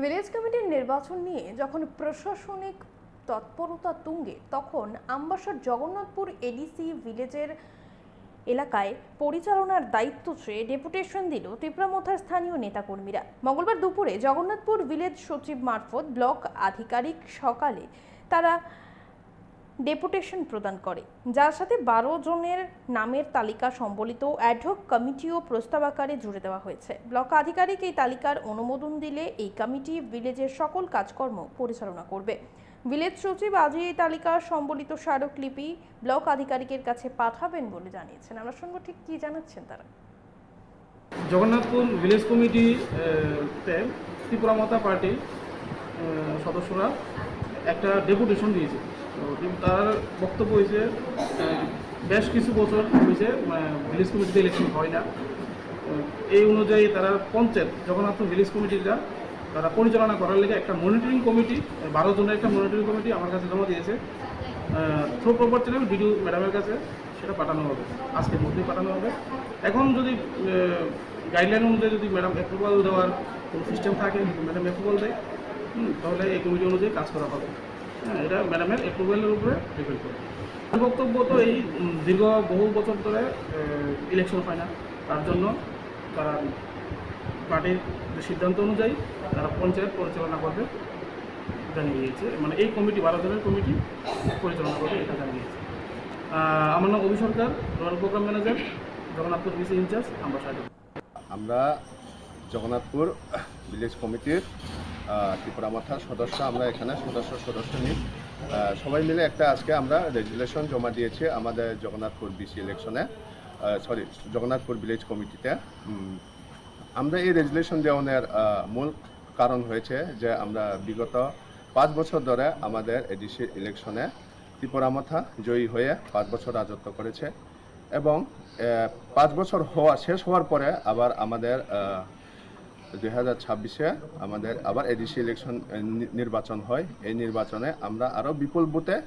Village কমিটির নির্বাচন নিয়ে যখন প্রশাসনিক তৎপরতা তুঙ্গে, তখন আমবাসার জগন্নাথপুর এডিসি ভিলেজের এলাকায় পরিচালনার দায়িত্ব চেয়ে ডেপুটেশন দিল তিপ্রামথার স্থানীয় নেতাকর্মীরা। মঙ্গলবার দুপুরে জগন্নাথপুর ভিলেজ সচিব মারফত ব্লক আধিকারিক সকালে তারা ডেপুটেশন প্রদান করে, যার সাথে 12 জনের নামের তালিকা সম্বলিত অ্যাডহক কমিটিও প্রস্তাব আকারে জুড়ে দেওয়া হয়েছে। ব্লক আধিকারিক এই তালিকার অনুমোদন দিলে এই কমিটি ভিলেজের সকল কাজকর্ম পরিচালনা করবে। ভিলেজ সচিব আজই এই তালিকা সম্বলিত স্মারকলিপি ব্লক আধিকারিকের কাছে পাঠাবেন বলে জানিয়েছেন। আমরা শুনবো ঠিক কি জানাচ্ছেন তারা। জগন্নাথপুর ভিলেজ কমিটি ত্রিপুরামথা পার্টির সদস্যরা একটা ডেপুটেশন দিয়েছে। তো তার বক্তব্য হয়েছে বেশ কিছু বছর হয়েছে ভিলেজ কমিটিতে ইলেকশন হয় না। এই অনুযায়ী তারা পঞ্চায়েত জগন্নাথপুর ভিলেজ কমিটিটা তারা পরিচালনা করার লেগে একটা মনিটরিং কমিটি 12 জনের একটা মনিটরিং কমিটি আমার কাছে জমা দিয়েছে। থ্রু প্রপার চ্যানেল বিডিও ম্যাডামের কাছে সেটা পাঠানো হবে, আজকের মধ্যেই পাঠানো হবে। এখন যদি গাইডলাইন অনুযায়ী যদি ম্যাডাম অ্যাপ্রুভাল দেওয়ার কোনো সিস্টেম থাকে, ম্যাডাম অ্যাপ্রুভাল দেয়, তাহলে এই কমিটি অনুযায়ী কাজ করা হবে। এটা ম্যাডামের অ্যাপ্রুভালের উপরে ডিপেন্ড করে। বক্তব্য তো এই দীর্ঘ বহু বছর ধরে ইলেকশন হয় না, তার জন্য তারা পার্টির সিদ্ধান্ত অনুযায়ী তারা পঞ্চায়েত পরিচালনা করবে জানিয়ে দিয়েছে। মানে এই কমিটি 12 জনের কমিটি পরিচালনা করবে, এটা জানিয়েছে। আমার নাম Abhi Sarkar, rural program manager, Jagannathpur VC incharge, Ambassa. আমরা জগন্নাথপুর ভিলেজ কমিটির ত্রিপুরামথার সদস্য, আমরা এখানে সদস্য নিই। সবাই মিলে একটা আজকে আমরা রেজুলেশন জমা দিয়েছি আমাদের জগন্নাথপুর বিসি ইলেকশনে, জগন্নাথপুর ভিলেজ কমিটিতে। আমরা এই রেজুলেশন দেওয়ার মূল কারণ হয়েছে যে আমরা বিগত 5 বছর ধরে আমাদের এডিসি ইলেকশনে ত্রিপুরামথা জয়ী হয়ে 5 বছর রাজত্ব করেছে এবং 5 বছর শেষ হওয়ার পরে আবার আমাদের 2026-এ আমাদের আবার এডিসি ইলেকশন নির্বাচন হয়। এই নির্বাচনে আমরা আরও বিপুল বুথে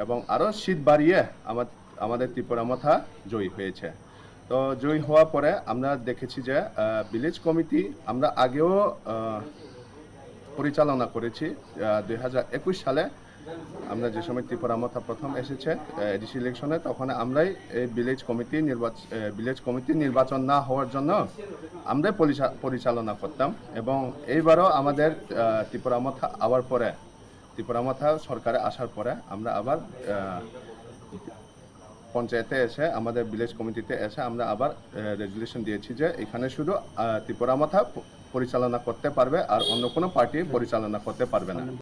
এবং আরও সিট বাড়িয়ে আমাদের ত্রিপুরামথা জয়ী হয়েছে। তো জয়ী হওয়ার পরে আমরা দেখেছি যে ভিলেজ কমিটি আমরা আগেও পরিচালনা করেছি। 2021 সালে আমরা যে সময় ত্রিপুরামথা প্রথম এসেছে এডিসি ইলেকশনে, তখন আমরাই এই ভিলেজ কমিটি নির্বাচন না হওয়ার জন্য আমরাই পরিচালনা করতাম। এবং এইবারও আমাদের ত্রিপুরামথা সরকারে আসার পরে আমরা আবার পঞ্চায়েতে এসে আমাদের ভিলেজ কমিটিতে এসে আমরা আবার রেজুলেশন দিয়েছি যে এখানে শুধু ত্রিপুরামথা পরিচালনা করতে পারবে আর অন্য কোনো পার্টি পরিচালনা করতে পারবে না।